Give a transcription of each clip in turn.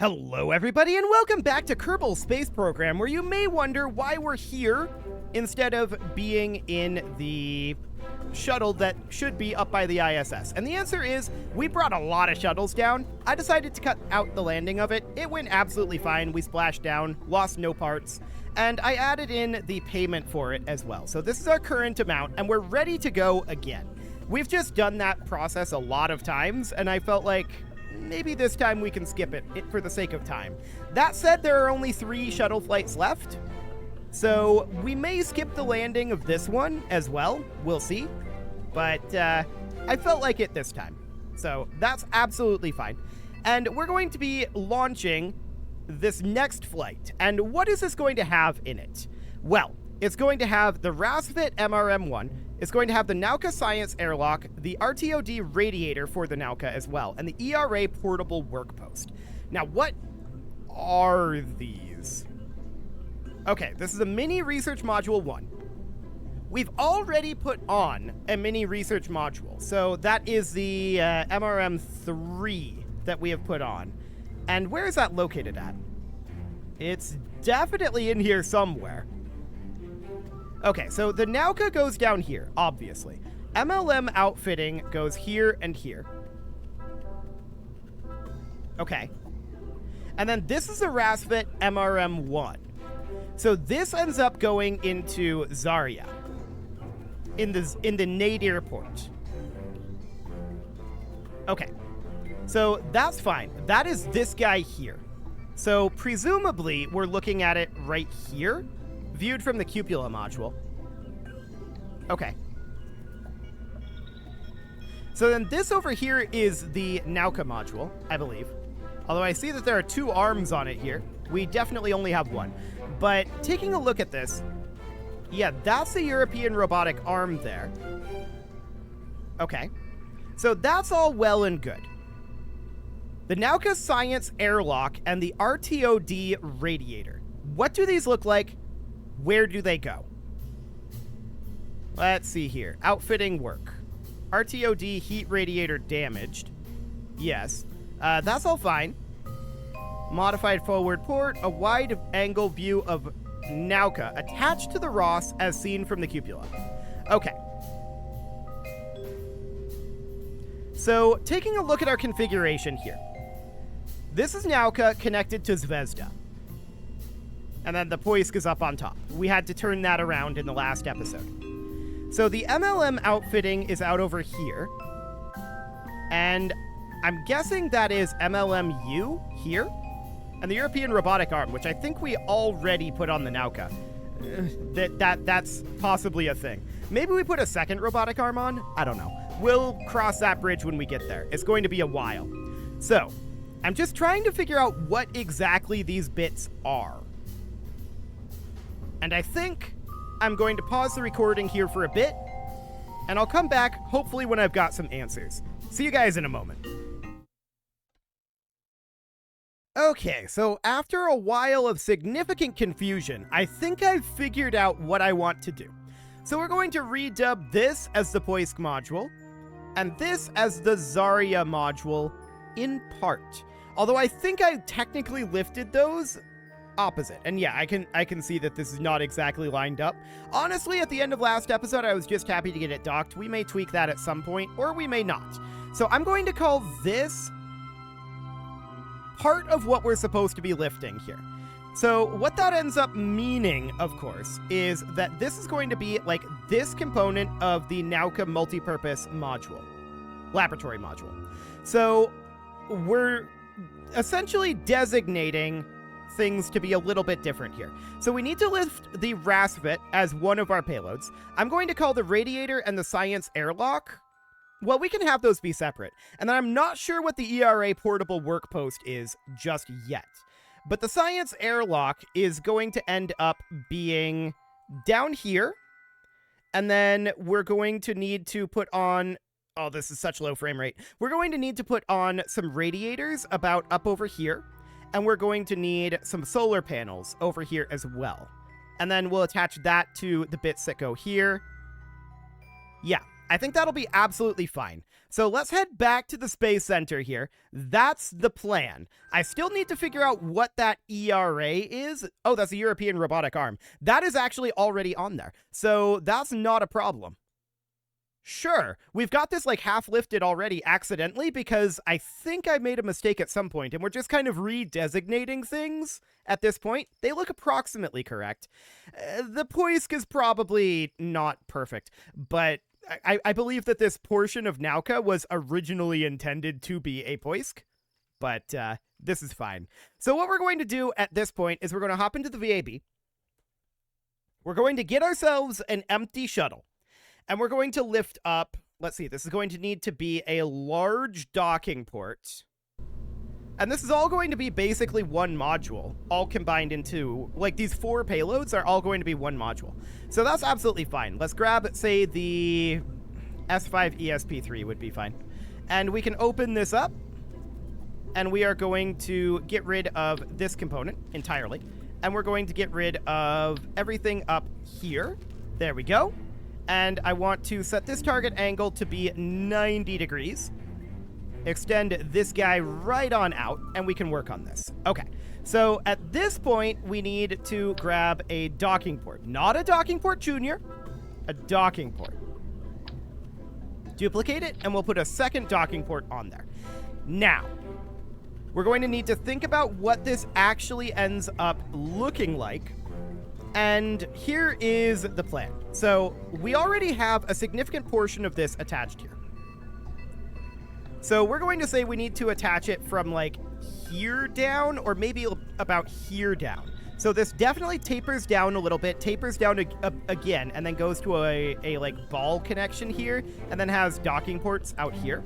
Hello everybody and welcome back to Kerbal Space Program, where you may wonder why we're here instead of being in the shuttle that should be up by the ISS. And the answer is, we brought a lot of shuttles down. I decided to cut out the landing of it. It went absolutely fine. We splashed down, lost no parts, and I added in the payment for it as well. So this is our current amount, and we're ready to go again. We've just done that process a lot of times, and I felt like maybe this time we can skip it for the sake of time. That said, there are only 3 shuttle flights left, so we may skip the landing of this one as well. We'll see. But I felt like it this time. So that's absolutely fine. And we're going to be launching this next flight. And what is this going to have in it? Well, it's going to have the RASFIT MRM-1. It's going to have the Nauka Science Airlock, the RTOD radiator for the Nauka as well, and the ERA portable workpost. Now, what are these? Okay, this is a mini research module 1. We've already put on a mini research module, so that is the MRM-3 that we have put on. And where is that located at? It's definitely in here somewhere. Okay, so the Nauka goes down here, obviously. MLM outfitting goes here and here. Okay. And then this is a RASFIT MRM-1. So this ends up going into Zarya in the nadir port. Okay. So that's fine. That is this guy here. So presumably we're looking at it right here, viewed from the cupola module. Okay. So then this over here is the Nauka module, I believe. Although I see that there are 2 arms on it here. We definitely only have 1. But taking a look at this, yeah, that's the European robotic arm there. Okay. So that's all well and good. The Nauka Science Airlock and the RTOD radiator. What do these look like? Where do they go? Let's see here. Outfitting work. RTOD heat radiator damaged. Yes. That's all fine. Modified forward port. A wide angle view of Nauka attached to the ROS as seen from the cupola. Okay. So, taking a look at our configuration here. This is Nauka connected to Zvezda. And then the Poisk is up on top. We had to turn that around in the last episode. So the MLM outfitting is out over here. And I'm guessing that is MLMU here. And the European robotic arm, which I think we already put on the Nauka. That's possibly a thing. Maybe we put a second robotic arm on? I don't know. We'll cross that bridge when we get there. It's going to be a while. So, I'm just trying to figure out what exactly these bits are. And I think I'm going to pause the recording here for a bit, and I'll come back hopefully when I've got some answers. See you guys in a moment. Okay, so after a while of significant confusion, I think I've figured out what I want to do. So we're going to redub this as the Poisk module, and this as the Zarya module in part. Although I think I technically lifted those opposite. And yeah, I can see that this is not exactly lined up. Honestly, at the end of last episode, I was just happy to get it docked. We may tweak that at some point, or we may not. So I'm going to call this part of what we're supposed to be lifting here. So what that ends up meaning, of course, is that this is going to be like this component of the Nauka multipurpose module, laboratory module. So we're essentially designating things to be a little bit different here. So we need to lift the RASFIT as one of our payloads. I'm going to call the radiator and the science airlock. Well, we can have those be separate. And then I'm not sure what the ERA portable workpost is just yet. But the science airlock is going to end up being down here. And then we're going to need to put on... Oh, this is such low frame rate. We're going to need to put on some radiators about up over here. And we're going to need some solar panels over here as well. And then we'll attach that to the bits that go here. Yeah, I think that'll be absolutely fine. So let's head back to the Space Center here. That's the plan. I still need to figure out what that ERA is. Oh, that's a European robotic arm. That is actually already on there. So that's not a problem. Sure, we've got this like half lifted already accidentally because I think I made a mistake at some point and we're just kind of redesignating things at this point. They look approximately correct. The Poisk is probably not perfect, but I believe that this portion of Nauka was originally intended to be a Poisk, but this is fine. So what we're going to do at this point is we're going to hop into the VAB. We're going to get ourselves an empty shuttle. And we're going to lift up, let's see, this is going to need to be a large docking port. And this is all going to be basically one module, all combined into, like these 4 payloads are all going to be one module. So that's absolutely fine. Let's grab, say, the S5 ESP3 would be fine. And we can open this up, and we are going to get rid of this component entirely. And we're going to get rid of everything up here. There we go. And I want to set this target angle to be 90 degrees. Extend this guy right on out, and we can work on this. Okay, so at this point, we need to grab a docking port. Not a docking port junior, a docking port. Duplicate it, and we'll put a second docking port on there. Now, we're going to need to think about what this actually ends up looking like. And here is the plan. So we already have a significant portion of this attached here. So we're going to say we need to attach it from like here down, or maybe about here down. So this definitely tapers down a little bit, tapers down again, and then goes to a like ball connection here, and then has docking ports out here.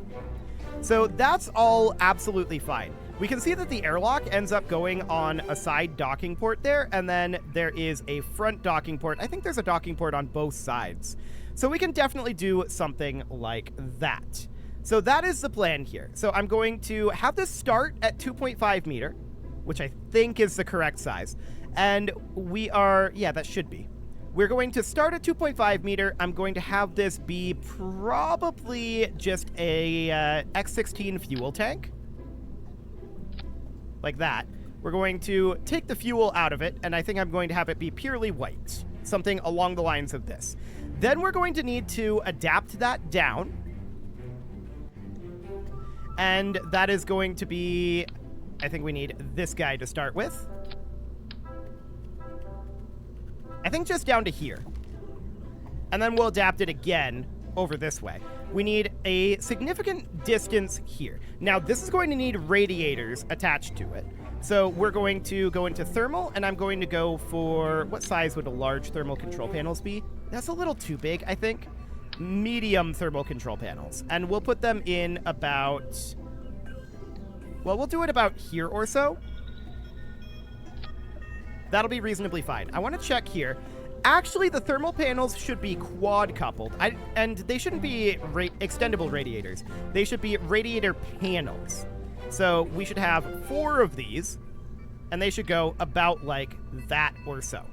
So that's all absolutely fine. We can see that the airlock ends up going on a side docking port there, and then there is a front docking port. I think there's a docking port on both sides. So we can definitely do something like that. So that is the plan here. So I'm going to have this start at 2.5 meter, which I think is the correct size. And we are, yeah, that should be. We're going to start at 2.5 meter. I'm going to have this be probably just a X-16 fuel tank. Like that. We're going to take the fuel out of it, and I think I'm going to have it be purely white. Something along the lines of this. Then we're going to need to adapt that down. And that is going to be, I think we need this guy to start with. I think just down to here. And then we'll adapt it again over this way. We need a significant distance here. Now, this is going to need radiators attached to it. So we're going to go into thermal, and I'm going to go for, what size would a large thermal control panels be? That's a little too big, I think. Medium thermal control panels. And we'll put them in about, well, we'll do it about here or so. That'll be reasonably fine. I want to check here. Actually, the thermal panels should be quad coupled, and they shouldn't be extendable radiators. They should be radiator panels. So we should have 4 of these, and they should go about like that or so.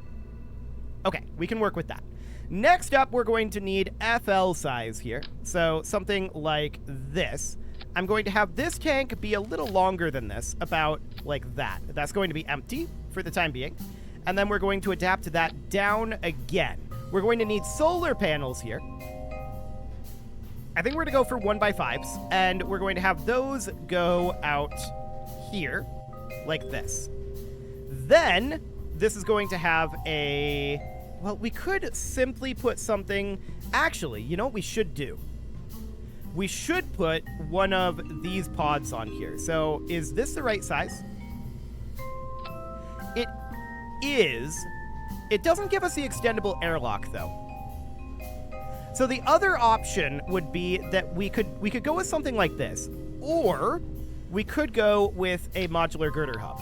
Okay, we can work with that. Next up, we're going to need FL size here. So something like this. I'm going to have this tank be a little longer than this, about like that. That's going to be empty for the time being. And then we're going to adapt that down again. We're going to need solar panels here. I think we're going to go for 1x5s, and we're going to have those go out here, like this. Then, this is going to have a... Well, we could simply put something... Actually, you know what we should do? We should put one of these pods on here. So, is this the right size? It is. It doesn't give us the extendable airlock, though. So the other option would be that we could go with something like this, or we could go with a modular girder hub.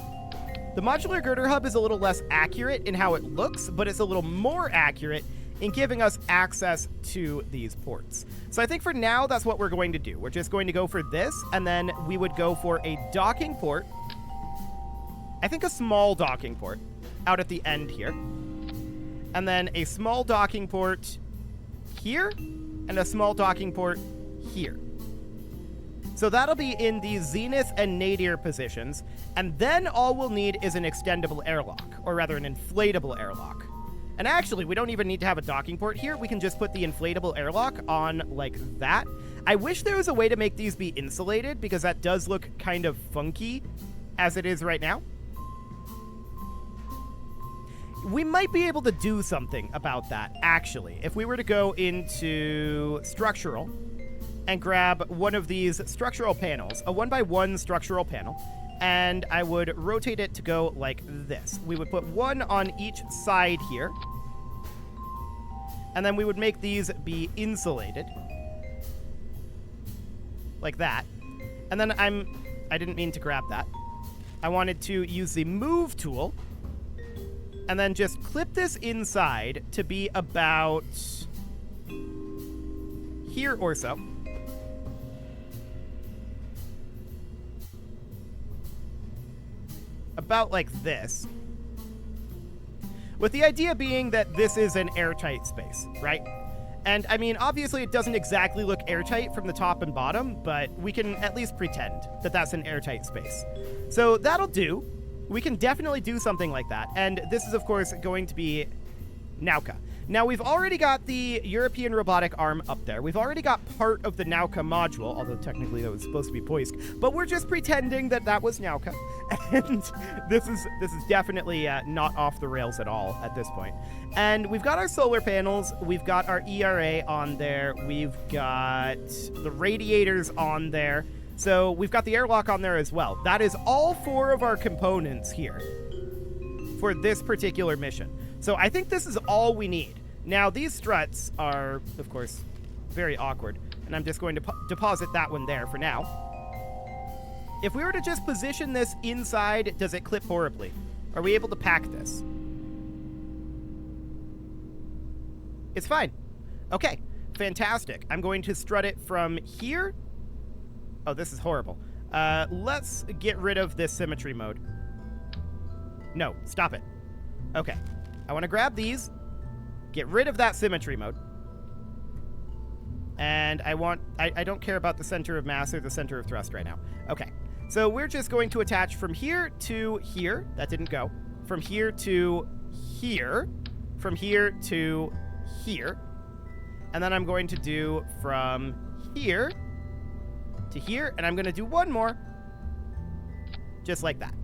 The modular girder hub is a little less accurate in how it looks, but it's a little more accurate in giving us access to these ports. So I think for now, that's what we're going to do. We're just going to go for this, and then we would go for a docking port. I think a small docking port out at the end here. And then a small docking port here, and a small docking port here. So that'll be in the zenith and nadir positions, and then all we'll need is an extendable airlock, or rather an inflatable airlock. And actually, we don't even need to have a docking port here. We can just put the inflatable airlock on like that. I wish there was a way to make these be insulated, because that does look kind of funky as it is right now. We might be able to do something about that, actually. If we were to go into structural and grab one of these structural panels, a 1x1 structural panel, and I would rotate it to go like this. We would put one on each side here, and then we would make these be insulated like that. And then I didn't mean to grab that. I wanted to use the move tool and then just clip this inside to be about here or so. About like this. With the idea being that this is an airtight space, right? And I mean, obviously it doesn't exactly look airtight from the top and bottom, but we can at least pretend that that's an airtight space. So that'll do. We can definitely do something like that. And this is, of course, going to be Nauka. Now, we've already got the European robotic arm up there. We've already got part of the Nauka module, although technically that was supposed to be Poisk. But we're just pretending that that was Nauka. And this is definitely not off the rails at all at this point. And we've got our solar panels. We've got our ERA on there. We've got the radiators on there. So we've got the airlock on there as well. That is all 4 of our components here for this particular mission. So I think this is all we need. Now, these struts are, of course, very awkward. And I'm just going to deposit that one there for now. If we were to just position this inside, does it clip horribly? Are we able to pack this? It's fine. Okay, fantastic. I'm going to strut it from here. Oh, this is horrible. Let's get rid of this symmetry mode. No, stop it. Okay. I want to grab these, get rid of that symmetry mode. And I don't care about the center of mass or the center of thrust right now. Okay. So we're just going to attach from here to here. That didn't go. From here to here. From here to here. And then I'm going to do from here to here, and I'm going to do one more. Just like that.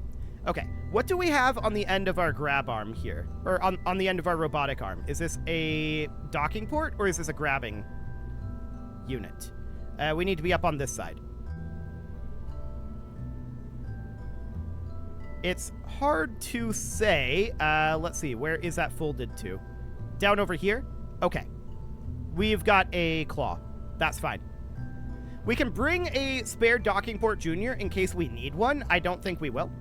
Okay, what do we have on the end of our grab arm here? Or on the end of our robotic arm? Is this a docking port, or is this a grabbing unit? We need to be up on this side. It's hard to say. Let's see, where is that folded to? Down over here? Okay. We've got a claw. That's fine. We can bring a spare docking port junior in case we need one. I don't think we will.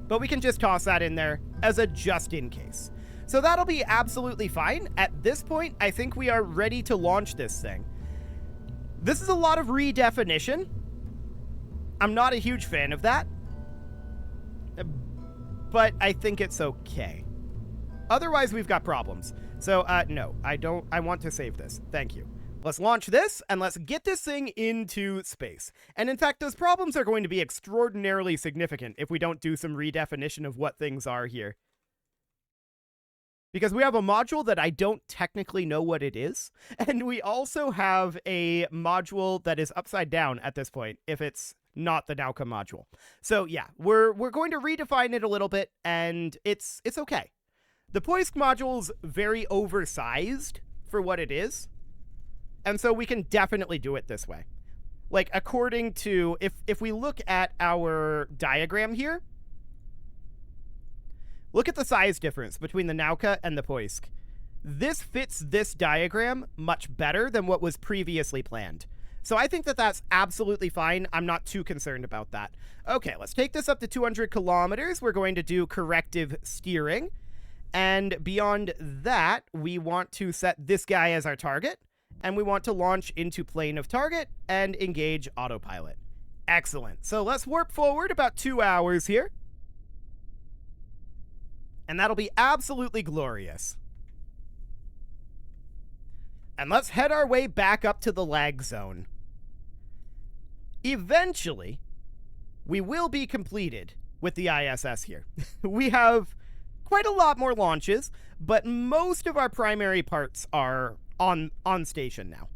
But we can just toss that in there as a just in case. So that'll be absolutely fine. At this point, I think we are ready to launch this thing. This is a lot of redefinition. I'm not a huge fan of that. But I think it's okay. Otherwise, we've got problems. So, no, I want to save this. Thank you. Let's launch this, and let's get this thing into space. And in fact, those problems are going to be extraordinarily significant if we don't do some redefinition of what things are here. Because we have a module that I don't technically know what it is, and we also have a module that is upside down at this point, if it's not the Nauka module. So yeah, we're going to redefine it a little bit, and it's okay. The Poisk module's very oversized for what it is. And so we can definitely do it this way. Like, according to, if we look at our diagram here, look at the size difference between the Nauka and the Poisk. This fits this diagram much better than what was previously planned. So I think that that's absolutely fine. I'm not too concerned about that. Okay, let's take this up to 200 kilometers. We're going to do corrective steering. And beyond that, we want to set this guy as our target. And we want to launch into plane of target and engage autopilot. Excellent. So let's warp forward about 2 hours here. And that'll be absolutely glorious. And let's head our way back up to the lag zone. Eventually, we will be completed with the ISS here. We have quite a lot more launches, but most of our primary parts are on station now.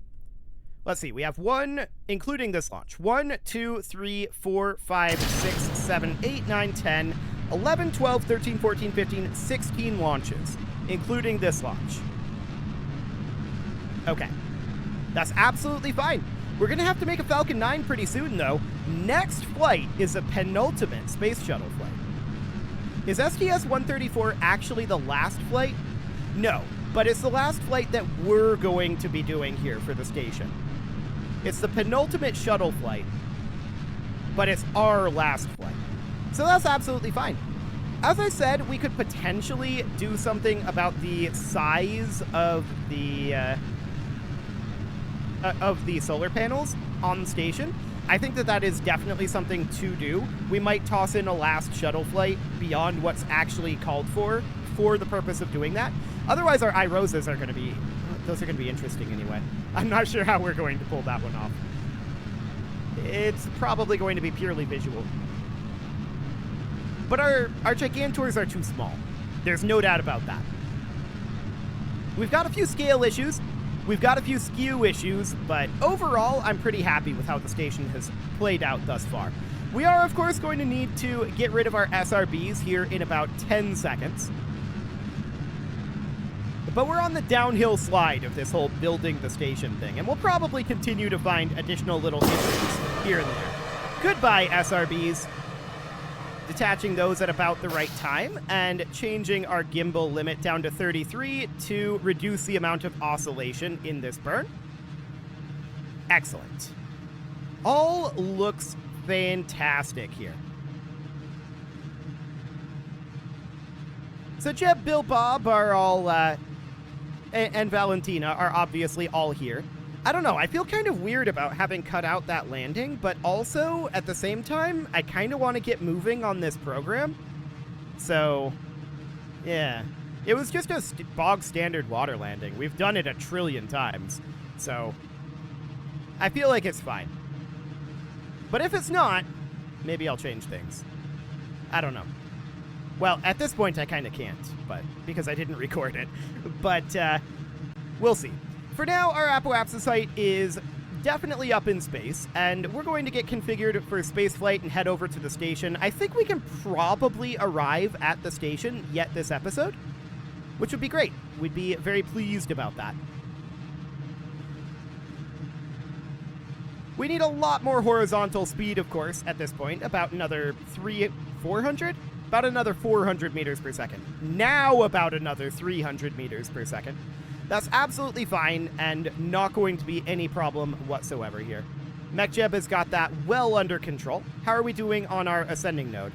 Let's see, we have one, including this launch, 1, 2, 3, 4, 5, 6, 7, 8, 9, 10, 11, 12, 13, 14, 15, 16 launches, including this launch. Okay, that's absolutely fine. We're going to have to make a Falcon 9 pretty soon, though. Next flight is a penultimate space shuttle flight. Is STS-134 actually the last flight? No, but it's the last flight that we're going to be doing here for the station. It's the penultimate shuttle flight, but it's our last flight. So that's absolutely fine. As I said, we could potentially do something about the size of the solar panels on the station. I think that is definitely something to do. We might toss in a last shuttle flight beyond what's actually called for the purpose of doing that. Otherwise, our iRosas are going to be... those are going to be interesting anyway. I'm not sure how we're going to pull that one off. It's probably going to be purely visual. But our Gigantors are too small. There's no doubt about that. We've got a few scale issues. We've got a few skew issues, but overall, I'm pretty happy with how the station has played out thus far. We are, of course, going to need to get rid of our SRBs here in about 10 seconds. But we're on the downhill slide of this whole building the station thing, and we'll probably continue to find additional little issues here and there. Goodbye, SRBs. Detaching those at about the right time and changing our gimbal limit down to 33 to reduce the amount of oscillation in this burn. Excellent. All looks fantastic here. So Jeb, Bill, Bob are all, and Valentina are obviously all here. I don't know, I feel kind of weird about having cut out that landing, but also, at the same time, I kind of want to get moving on this program. So, yeah. It was just a bog standard water landing. We've done it a trillion times. So, I feel like it's fine. But if it's not, maybe I'll change things. I don't know. Well, at this point, I kind of can't, but because I didn't record it. But, we'll see. For now, our apoapsis site is definitely up in space, and we're going to get configured for spaceflight and head over to the station. I think we can probably arrive at the station yet this episode, which would be great. We'd be very pleased about that. We need a lot more horizontal speed, of course, at this point, about another 400? About another 400 meters per second. Now about another 300 meters per second. That's absolutely fine and not going to be any problem whatsoever here. MechJeb has got that well under control. How are we doing on our ascending node?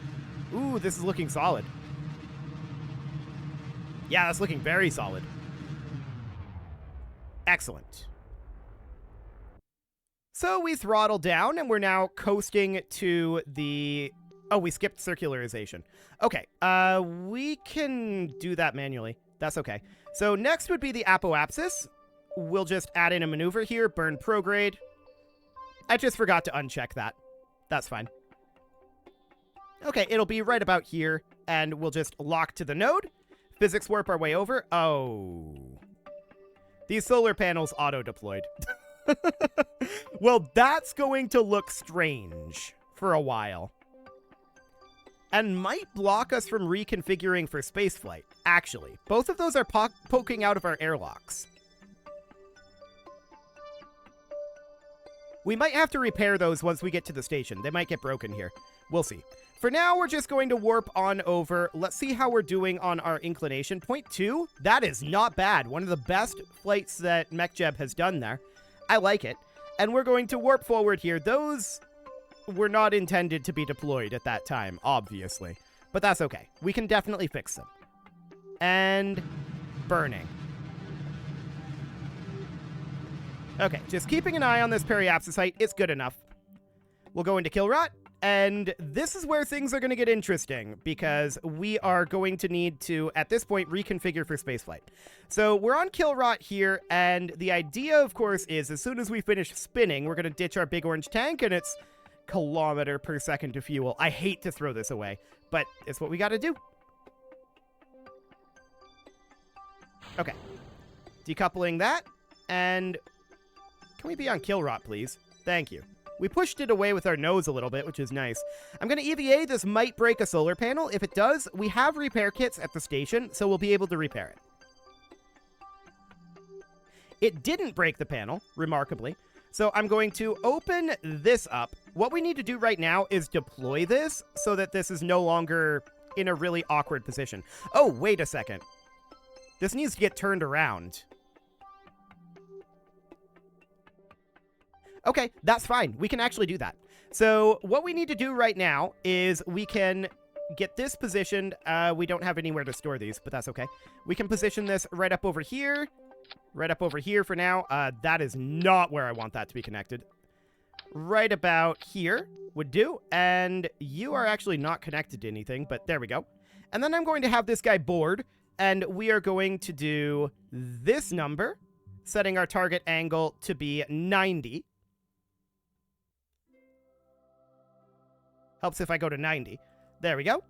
Ooh, this is looking solid. Yeah, that's looking very solid. Excellent. So we throttled down and we're now coasting to the... Oh, we skipped circularization. Okay, we can do that manually. That's okay. So next would be the apoapsis. We'll just add in a maneuver here, burn prograde. I just forgot to uncheck that. That's fine. Okay, it'll be right about here, and we'll just lock to the node. Physics warp our way over. Oh. These solar panels auto-deployed. Well, that's going to look strange for a while. And might block us from reconfiguring for spaceflight, actually. Both of those are poking out of our airlocks. We might have to repair those once we get to the station. They might get broken here. We'll see. For now, we're just going to warp on over. Let's see how we're doing on our inclination. 0.2? That is not bad. One of the best flights that MechJeb has done there. I like it. And we're going to warp forward here. Those... were not intended to be deployed at that time, obviously. But that's okay. We can definitely fix them. And burning. Okay, just keeping an eye on this periapsis site is good enough. We'll go into Kilrot, and this is where things are going to get interesting, because we are going to need to, at this point, reconfigure for spaceflight. So we're on Kilrot here, and the idea, of course, is as soon as we finish spinning, we're going to ditch our big orange tank, and it's kilometer per second to fuel. I hate to throw this away, but it's what we got to do. Okay. Decoupling that, and can we be on kill rot, please? Thank you. We pushed it away with our nose a little bit, which is nice. I'm going to EVA. This might break a solar panel. If it does, we have repair kits at the station, so we'll be able to repair it. It didn't break the panel, remarkably. So I'm going to open this up. What we need to do right now is deploy this so that this is no longer in a really awkward position. Oh, wait a second. This needs to get turned around. Okay, that's fine. We can actually do that. So what we need to do right now is we can get this positioned. We don't have anywhere to store these, but that's okay. We can position this right up over here. Right up over here for now. That is not where I want that to be connected. Right about here would do. And you are actually not connected to anything, but there we go. And then I'm going to have this guy board, and we are going to do this number, setting our target angle to be 90. Helps if I go to 90. There we go.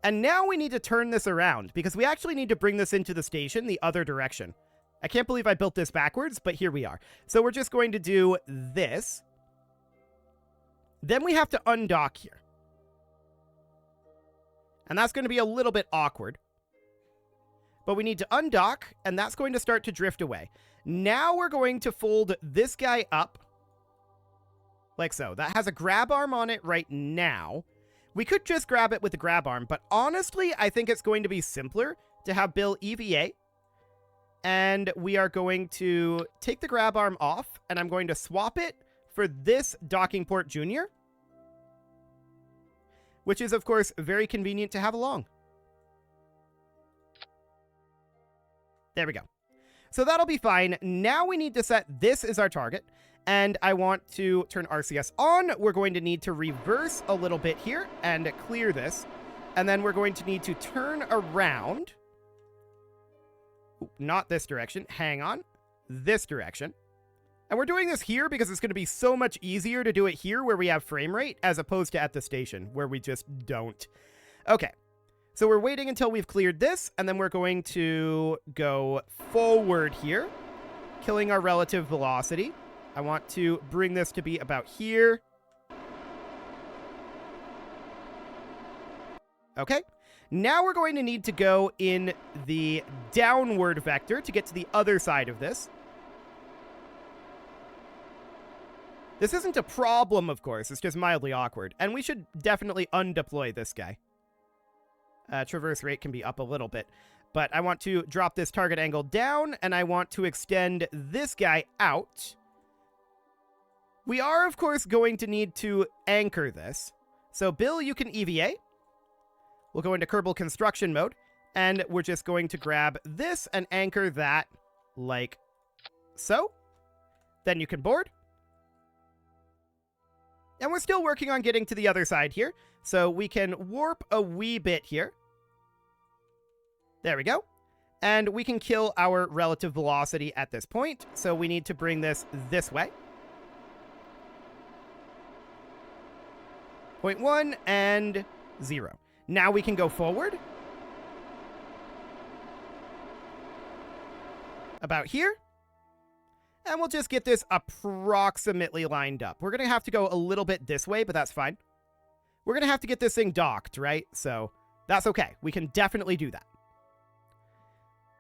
And now we need to turn this around, because we actually need to bring this into the station the other direction. I can't believe I built this backwards, but here we are. So we're just going to do this. Then we have to undock here. And that's going to be a little bit awkward. But we need to undock, and that's going to start to drift away. Now we're going to fold this guy up. Like so. That has a grab arm on it right now. We could just grab it with the grab arm, but honestly, I think it's going to be simpler to have Bill EVA. And we are going to take the grab arm off, and I'm going to swap it for this docking port junior, which is, of course, very convenient to have along. There we go. So that'll be fine. Now we need to set this as our target, and I want to turn RCS on. We're going to need to reverse a little bit here and clear this, and then we're going to need to turn around. Not this direction. Hang on. This direction. And we're doing this here because it's going to be so much easier to do it here where we have frame rate as opposed to at the station where we just don't. Okay. So we're waiting until we've cleared this, and then we're going to go forward here, killing our relative velocity. I want to bring this to be about here. Okay. Now we're going to need to go in the downward vector to get to the other side of this. This isn't a problem, of course. It's just mildly awkward. And we should definitely undeploy this guy. Traverse rate can be up a little bit. But I want to drop this target angle down, and I want to extend this guy out. We are, of course, going to need to anchor this. So, Bill, you can EVA. We'll go into Kerbal construction mode, and we're just going to grab this and anchor that like so. Then you can board. And we're still working on getting to the other side here, so we can warp a wee bit here. There we go. And we can kill our relative velocity at this point, so we need to bring this way. 0.1 and 0. Now we can go forward. About here. And we'll just get this approximately lined up. We're going to have to go a little bit this way, but that's fine. We're going to have to get this thing docked, right? So that's okay. We can definitely do that.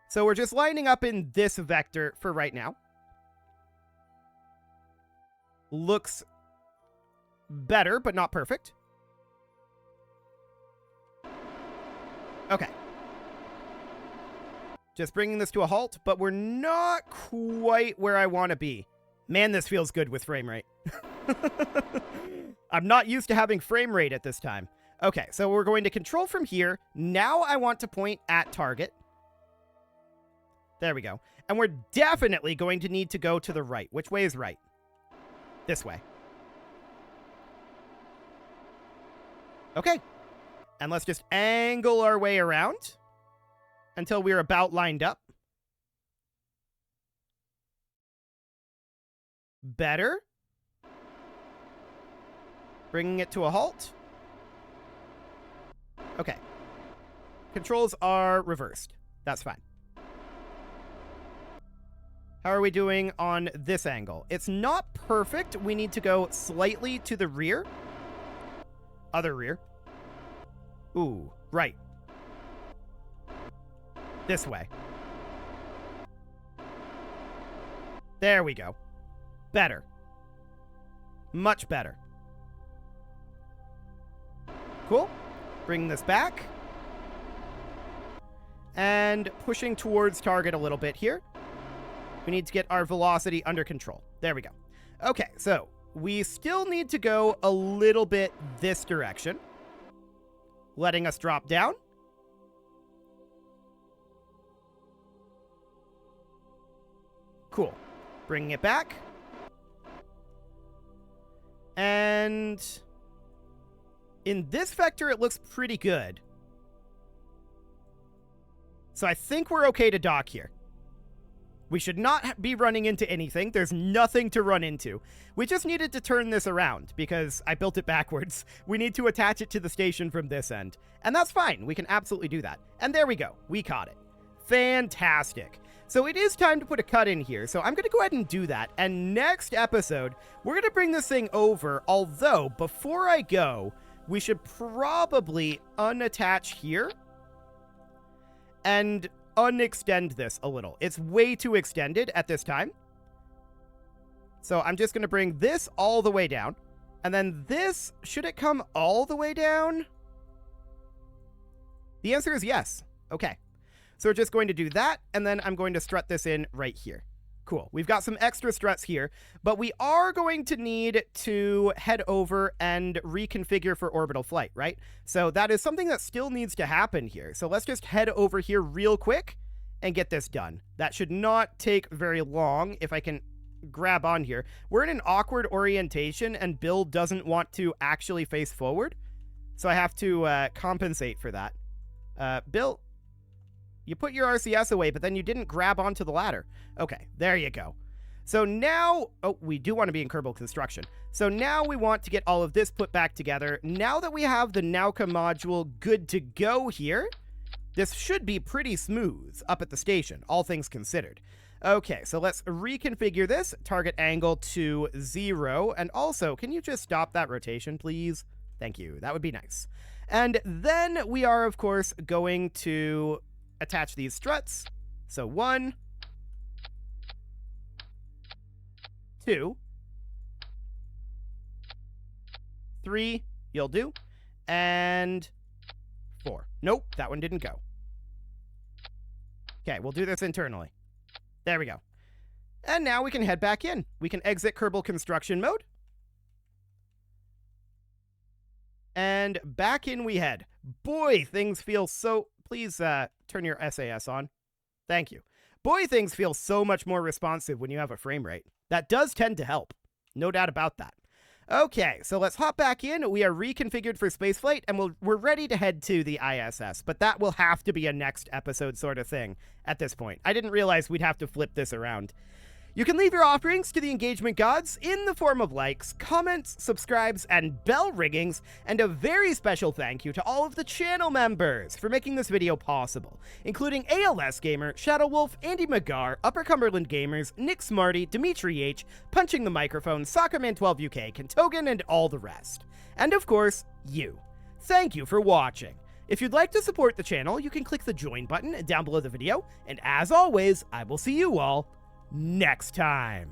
So we're just lining up in this vector for right now. Looks better, but not perfect. Okay. Just bringing this to a halt, but we're not quite where I want to be. Man, this feels good with frame rate. I'm not used to having frame rate at this time. Okay, so we're going to control from here. Now I want to point at target. There we go. And we're definitely going to need to go to the right. Which way is right? This way. Okay. And let's just angle our way around until we're about lined up. Better. Bringing it to a halt. Okay. Controls are reversed. That's fine. How are we doing on this angle? It's not perfect. We need to go slightly to the rear. Other rear. Ooh, right. This way. There we go. Better. Much better. Cool. Bring this back. And pushing towards target a little bit here. We need to get our velocity under control. There we go. Okay, so we still need to go a little bit this direction, letting us drop down. Cool. Bringing it back. And in this vector, it looks pretty good. So I think we're okay to dock here. We should not be running into anything. There's nothing to run into. We just needed to turn this around because I built it backwards. We need to attach it to the station from this end. And that's fine. We can absolutely do that. And there we go. We caught it. Fantastic. So it is time to put a cut in here. So I'm going to go ahead and do that. And next episode, we're going to bring this thing over. Although, before I go, we should probably unattach here and unextend this a little. It's way too extended at this time. So I'm just going to bring this all the way down. And then this, should it come all the way down? The answer is yes. Okay. So we're just going to do that, and then I'm going to strut this in right here. Cool. We've got some extra struts here, but we are going to need to head over and reconfigure for orbital flight, right? So that is something that still needs to happen here. So let's just head over here real quick and get this done. That should not take very long if I can grab on here. We're in an awkward orientation, and Bill doesn't want to actually face forward, so I have to compensate for that. Bill, you put your RCS away, but then you didn't grab onto the ladder. Okay, there you go. So now, oh, we do want to be in Kerbal construction. So now we want to get all of this put back together. Now that we have the Nauka module good to go here, this should be pretty smooth up at the station, all things considered. Okay, so let's reconfigure this. Target angle to 0. And also, can you just stop that rotation, please? Thank you. That would be nice. And then we are, of course, going to attach these struts. So 1, 2, 3, you'll do, and 4. Nope, that one didn't go. Okay, we'll do this internally. There we go. And now we can head back in. We can exit Kerbal construction mode. And back in we head. Boy, things feel so... Please turn your SAS on. Thank you. Boy, things feel so much more responsive when you have a frame rate. That does tend to help. No doubt about that. Okay, so let's hop back in. We are reconfigured for spaceflight, and we're ready to head to the ISS, but that will have to be a next episode sort of thing at this point. I didn't realize we'd have to flip this around. You can leave your offerings to the engagement gods in the form of likes, comments, subscribes, and bell ringings, and a very special thank you to all of the channel members for making this video possible, including ALS Gamer, Shadow Wolf, Andy McGar, Upper Cumberland Gamers, Nick Smarty, Dimitri H, Punching the Microphone, Soccerman12UK, Kentogan, and all the rest. And of course, you. Thank you for watching. If you'd like to support the channel, you can click the join button down below the video, and as always, I will see you all next time.